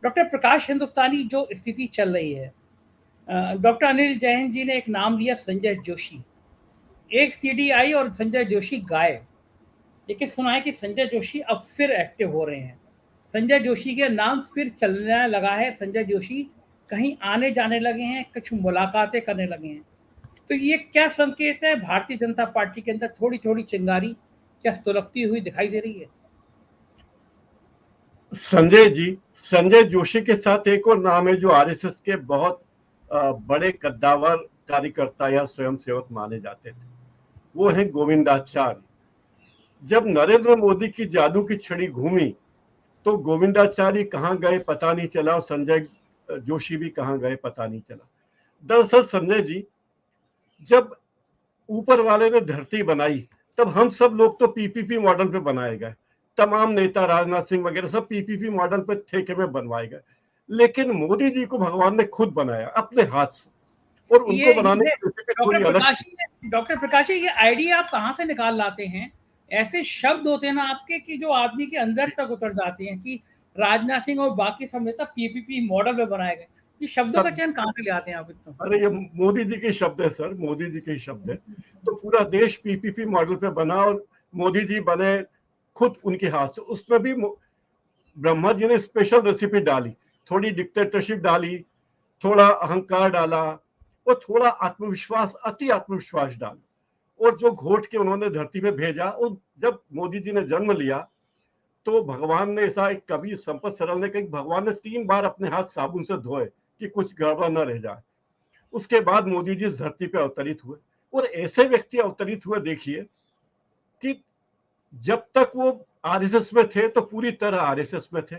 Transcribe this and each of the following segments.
Doctor प्रकाश हिंदुस्तानी जो स्थिति चल रही है, डॉक्टर अनिल जैन जी ने एक नाम लिया संजय जोशी। एक सीडी आई और संजय जोशी गायब। लेकिन सुना है कि संजय जोशी अब फिर एक्टिव हो रहे हैं। संजय जोशी के नाम फिर चलने लगा है। संजय जोशी कहीं आने जाने लगे हैं, कुछ मुलाकातें करने लगे हैं। तो ये क्या संकेत है? भारतीय जनता पार्टी के अंदर थोड़ी थोड़ी चिंगारी क्या सुलगती हुई दिखाई दे रही है? संजय जोशी के साथ एक और नाम है जो आरएसएस के बहुत बड़े कद्दावर कार्यकर्ता या स्वयंसेवक माने जाते थे, वो है गोविंदाचार्य। जब नरेंद्र मोदी की जादू की छड़ी घूमी तो गोविंदाचार्य कहाँ गए पता नहीं चला और संजय जोशी भी कहाँ गए पता नहीं चला। दरअसल संजय जी, जब ऊपर वाले ने धरती बनाई तब हम सब लोग तो पीपीपी मॉडल पे बनाए गए। तमाम नेता राजनाथ सिंह वगैरह सब पीपीपी मॉडल पे ठेके में बनवाए गए, लेकिन मोदी जी को भगवान ने खुद बनाया अपने हाथ से, और उनको बनाने की रेसिपी थोड़ी अलग थी। डॉक्टर प्रकाश जी, ये आइडिया आप कहाँ से निकाल लाते हैं? ऐसे शब्द होते हैं ना आपके कि जो आदमी के अंदर तक उतर जाते हैं कि राजनाथ सिंह और बाकी सब नेता पीपीपी मॉडल में बनाए गए। ये शब्दों का चयन कहाँ से ले आते हैं आप इतना? अरे ये मोदी जी के शब्द है सर, मोदी जी के शब्द है। तो पूरा देश पीपीपी मॉडल पे बना और मोदी जी बने खुद उनके हाथ से। उसमें भी ब्रह्मा जी ने स्पेशल रेसिपी डाली, थोड़ी डिक्टेटरशिप डाली, थोड़ा अहंकार डाला और थोड़ा आत्मविश्वास, अति आत्मविश्वास डाला, और जो घोट के उन्होंने धरती पे भेजा। और जब मोदी जी ने जन्म लिया तो भगवान ने, ऐसा एक कवि संपत सरल ने कहा, भगवान ने 3 बार अपने हाथ साबुन से धोए कि कुछ गड़बड़ न रह जाए। उसके बाद मोदी जी इस धरती पे अवतरित हुए, और ऐसे व्यक्ति अवतरित हुए देखिए कि जब तक वो आरएसएस में थे तो पूरी तरह आरएसएस में थे।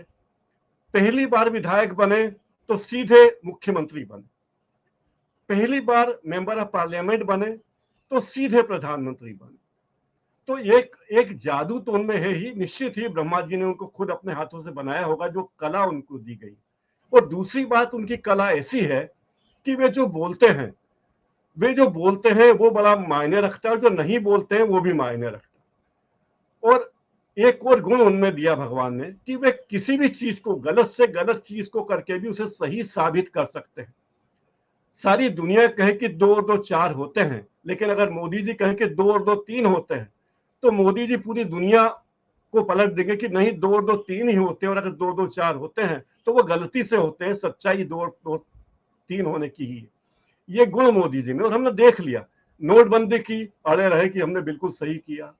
पहली बार विधायक बने तो सीधे मुख्यमंत्री बने, पहली बार मेंबर ऑफ पार्लियामेंट बने तो सीधे प्रधानमंत्री बने। तो एक जादू तो उनमें है ही, निश्चित ही ब्रह्मा जी ने उनको खुद अपने हाथों से बनाया होगा, जो कला उनको दी गई। और दूसरी बात, उनकी कला ऐसी है कि वे जो बोलते हैं वो बड़ा मायने रखता है, और जो नहीं बोलते हैं वो भी मायने रखता है। और एक और गुण उनमें दिया भगवान ने कि वे किसी भी चीज को, गलत से गलत चीज को करके भी उसे सही साबित कर सकते हैं। सारी दुनिया कहे कि 2 और 2 4 होते हैं, लेकिन अगर मोदी जी कहें कि 2 और 2 3 होते हैं, तो मोदी जी पूरी दुनिया को पलट देंगे कि नहीं, 2 और 2 3 ही होते हैं, और अगर 2 और 2 4 होते हैं तो वो गलती से होते हैं, सच्चाई 2 और 2 3 होने की ही है। ये गुण मोदी जी में, और हमने देख लिया। नोटबंदी की अड़े रहे कि हमने बिल्कुल सही किया,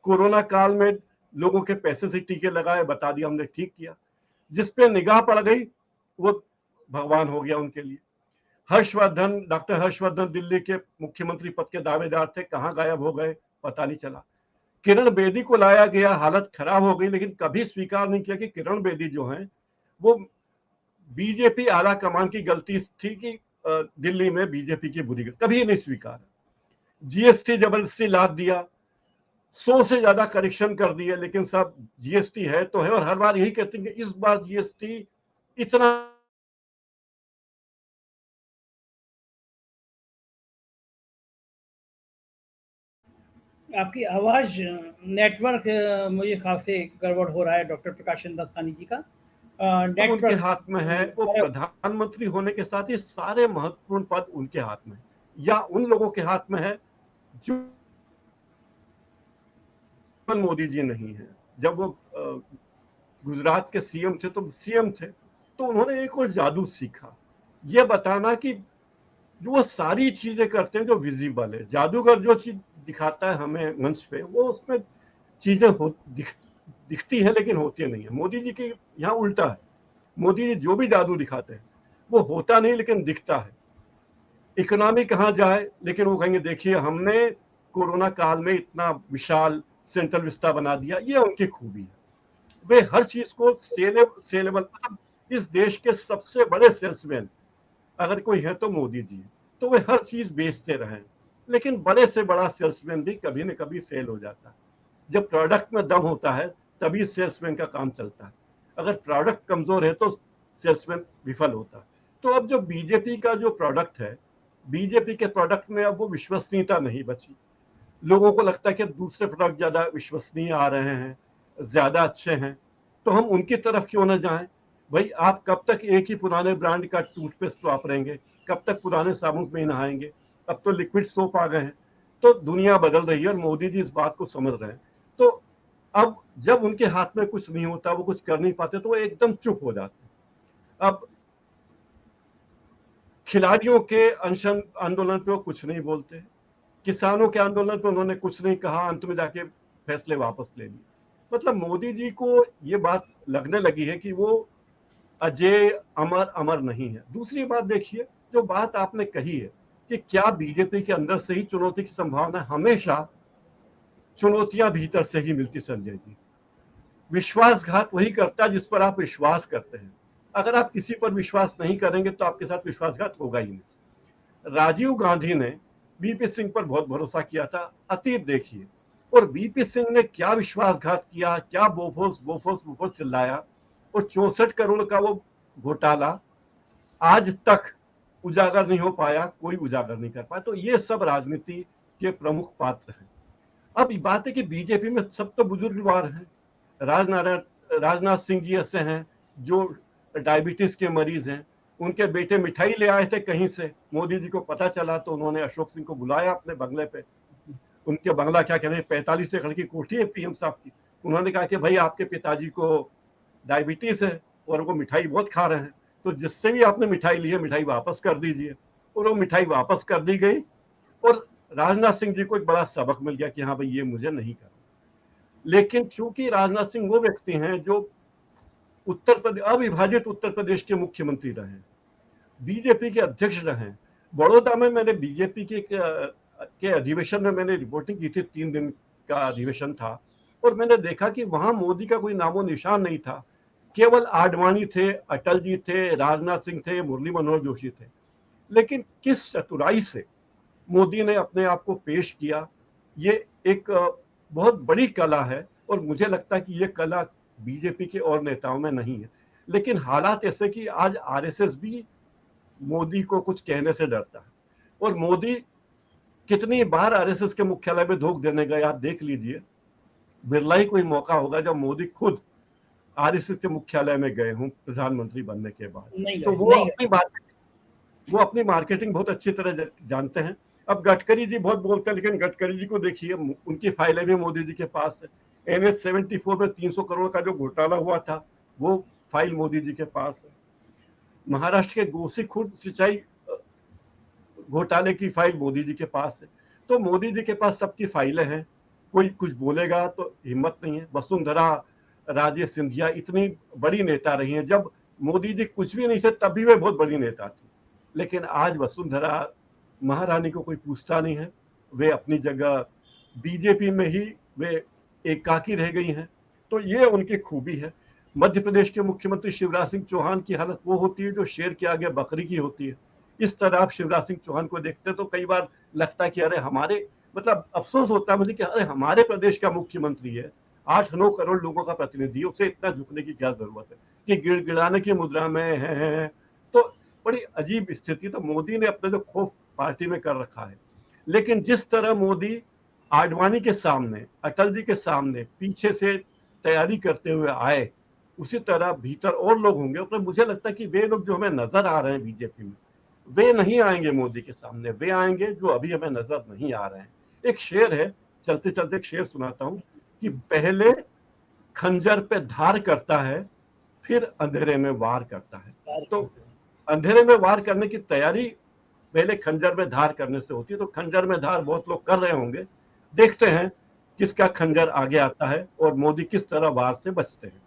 कोरोना काल में लोगों के पैसे से टीके लगाए, बता दिया हमने ठीक किया। जिस पे निगाह पड़ गई वो भगवान हो गया उनके लिए। डॉक्टर हर्षवर्धन दिल्ली के मुख्यमंत्री पद के दावेदार थे, कहाँ गायब हो गए पता नहीं चला। किरण बेदी को लाया गया, हालत खराब हो गई, लेकिन कभी स्वीकार नहीं किया कि किरण बेदी जो है वो बीजेपी आला कमान की गलती थी कि दिल्ली में बीजेपी की बुरी गलती, कभी नहीं स्वीकार। जीएसटी जबरदस्ती लाद दिया, 100 से ज्यादा करेक्शन कर दिए, लेकिन सब जीएसटी है तो है, और हर बार यही कहते हैं कि इस बार जीएसटी इतना आपकी आवाज नेटवर्क मुझे खासे गड़बड़ हो रहा है डॉक्टर प्रकाश हिंदुस्तानी जी का। अब उनके नेटवर्क हाथ में है। वो प्रधानमंत्री होने के साथ ही सारे महत्वपूर्ण पद उनके हाथ में, या उन लोगों के हाथ में है जो मोदी जी नहीं है। जब वो गुजरात के सीएम थे तो उन्होंने एक और जादू सीखा, ये बताना कि जो वो सारी चीजें करते हैं जो विजिबल है। जादूगर जो चीज दिखाता है हमें मंच पे, वो उसमें चीजें दिखती है लेकिन होती नहीं है। मोदी जी के यहाँ उल्टा है, मोदी जी जो भी जादू दिखाते हैं वो होता नहीं लेकिन दिखता है। इकोनॉमी कहाँ जाए, लेकिन वो कहेंगे देखिए हमने कोरोना काल में इतना विशाल सेंट्रल विस्ता बना दिया, ये उनकी खूबी है। वे हर चीज को सेलेबल, मतलब इस देश के सबसे बड़े सेल्समैन अगर कोई है तो मोदी जी है। तो वे हर चीज बेचते रहे, लेकिन बड़े से बड़ा सेल्समैन भी कभी न कभी फेल हो जाता है। जब प्रोडक्ट में दम होता है तभी सेल्समैन का काम चलता है, अगर प्रोडक्ट कमजोर है तो सेल्समैन विफल होता है। तो अब जो बीजेपी का जो प्रोडक्ट है, बीजेपी के प्रोडक्ट में अब वो विश्वसनीयता नहीं बची। लोगों को लगता है कि दूसरे प्रोडक्ट ज्यादा विश्वसनीय आ रहे हैं, ज्यादा अच्छे हैं, तो हम उनकी तरफ क्यों ना जाएं। भाई आप कब तक एक ही पुराने ब्रांड का टूथपेस्ट वापरेंगे, कब तक पुराने साबुन में ही नहाएंगे? अब तो लिक्विड सोप आ गए हैं। तो दुनिया बदल रही है और मोदी जी इस बात को समझ रहे हैं। तो अब जब उनके हाथ में कुछ नहीं होता, वो कुछ कर नहीं पाते, तो वो एकदम चुप हो जाते हैं। अब खिलाड़ियों के अनशन आंदोलन पे वो कुछ नहीं बोलते, किसानों के आंदोलन पे उन्होंने कुछ नहीं कहा, अंत में जाके फैसले वापस ले लिए। मतलब मोदी जी को ये बात लगने लगी है कि वो अजय अमर अमर नहीं है। दूसरी बात देखिए, जो बात आपने कही है कि क्या बीजेपी के अंदर से ही चुनौती की संभावना है? हमेशा चुनौतियां भीतर से ही मिलती संजय जी। विश्वासघात वही करता है जिस पर आप विश्वास करते हैं। अगर आप किसी पर विश्वास नहीं करेंगे तो आपके साथ विश्वासघात होगा ही नहीं। राजीव गांधी ने वीपी सिंह पर बहुत भरोसा किया था, अतीत देखिए, और वीपी सिंह ने क्या विश्वासघात किया, क्या बोफोर्स बोफोर्स बोफोर्स चिल्लाया, और 64 करोड़ का वो घोटाला आज तक उजागर नहीं हो पाया, कोई उजागर नहीं कर पाया। तो ये सब राजनीति के प्रमुख पात्र हैं। अब बात है कि बीजेपी में सब तो बुजुर्गवार हैं। राजनाथ सिंह जी ऐसे हैं जो डायबिटीज के मरीज हैं, उनके बेटे मिठाई ले आए थे कहीं से, मोदी जी को पता चला तो उन्होंने अशोक सिंह को बुलाया अपने बंगले पे। उनके बंगला क्या कह रहे हैं, 45 एकड़ की कोठी है पीएम साहब की। उन्होंने कहा कि भाई आपके पिताजी को डायबिटीज है और वो मिठाई बहुत खा रहे हैं, तो जिससे भी आपने मिठाई ली है मिठाई वापस कर दीजिए। और वो मिठाई वापस कर दी गई और राजनाथ सिंह जी को एक बड़ा सबक मिल गया कि हाँ भाई ये मुझे नहीं करना। लेकिन चूंकि राजनाथ सिंह वो व्यक्ति हैं जो उत्तर प्रदेश, अविभाजित उत्तर प्रदेश के मुख्यमंत्री रहे, बीजेपी के अध्यक्ष रहे। बड़ौदा में मैंने बीजेपी के अधिवेशन में मैंने रिपोर्टिंग की थी, 3 दिन का अधिवेशन था, और मैंने देखा कि वहां मोदी का कोई नामो निशान नहीं था। केवल आडवाणी थे, अटल जी थे, राजनाथ सिंह थे, मुरली मनोहर जोशी थे। लेकिन किस चतुराई से मोदी ने अपने आप को पेश किया, ये एक बहुत बड़ी कला है, और मुझे लगता है कि ये कला बीजेपी के और नेताओं में नहीं है। लेकिन हालात ऐसे कि आज आरएसएस भी मोदी को कुछ कहने से डरता है, और मोदी कितनी बार आरएसएस के मुख्यालय में धोख देने गए, आप देख लीजिए। बिरला ही कोई मौका होगा जब मोदी खुद आरएसएस के मुख्यालय में गए हों प्रधानमंत्री बनने के बाद। तो वो अपनी मार्केटिंग बहुत अच्छी तरह जानते हैं। अब गडकरी जी बहुत बोलते हैं, लेकिन गडकरी जी को देखिए, उनकी फाइलें भी मोदी जी के पास है। NH-74 में 300 करोड़ का जो घोटाला हुआ था, वो फाइल मोदी जी के पास है। महाराष्ट्र के गोसीखुर्द सिंचाई घोटाले की फाइल मोदी जी के पास है। तो मोदी जी के पास सबकी फाइलें हैं, कोई कुछ बोलेगा तो हिम्मत नहीं है। वसुंधरा राजे सिंधिया इतनी बड़ी नेता रही हैं, जब मोदी जी कुछ भी नहीं थे तब भी वे बहुत बड़ी नेता थी। लेकिन आज वसुंधरा महारानी को कोई पूछता नहीं है, वे अपनी जगह बीजेपी में ही वे एकाकी रह गई हैं। तो ये उनकी खूबी है। मध्य प्रदेश के मुख्यमंत्री शिवराज सिंह चौहान की हालत वो होती है जो शेर के आगे बकरी की होती है। इस तरह आप शिवराज सिंह चौहान को देखते तो कई बार लगता है कि अरे हमारे, मतलब अफसोस होता है मुझे कि अरे हमारे प्रदेश का मुख्यमंत्री है, 8-9 करोड़ लोगों का प्रतिनिधि, उसे इतना झुकने की क्या जरूरत है कि गिड़गिड़ाने की मुद्रा में है। तो बड़ी अजीब स्थिति। तो मोदी ने अपने जो खौफ पार्टी में कर रखा है। लेकिन जिस तरह मोदी आडवाणी के सामने, अटल जी के सामने पीछे से तैयारी करते हुए आए, उसी तरह भीतर और लोग होंगे। तो मुझे लगता है कि वे लोग जो हमें नजर आ रहे हैं बीजेपी में, वे नहीं आएंगे मोदी के सामने, वे आएंगे जो अभी हमें नजर नहीं आ रहे हैं। एक शेर है, चलते चलते एक शेर सुनाता हूं कि पहले खंजर पे धार करता है, फिर अंधेरे में वार करता है। तो अंधेरे में वार करने की तैयारी पहले खंजर में धार करने से होती है। तो खंजर में धार बहुत लोग कर रहे होंगे, देखते हैं किसका खंजर आगे आता है और मोदी किस तरह वार से बचते हैं।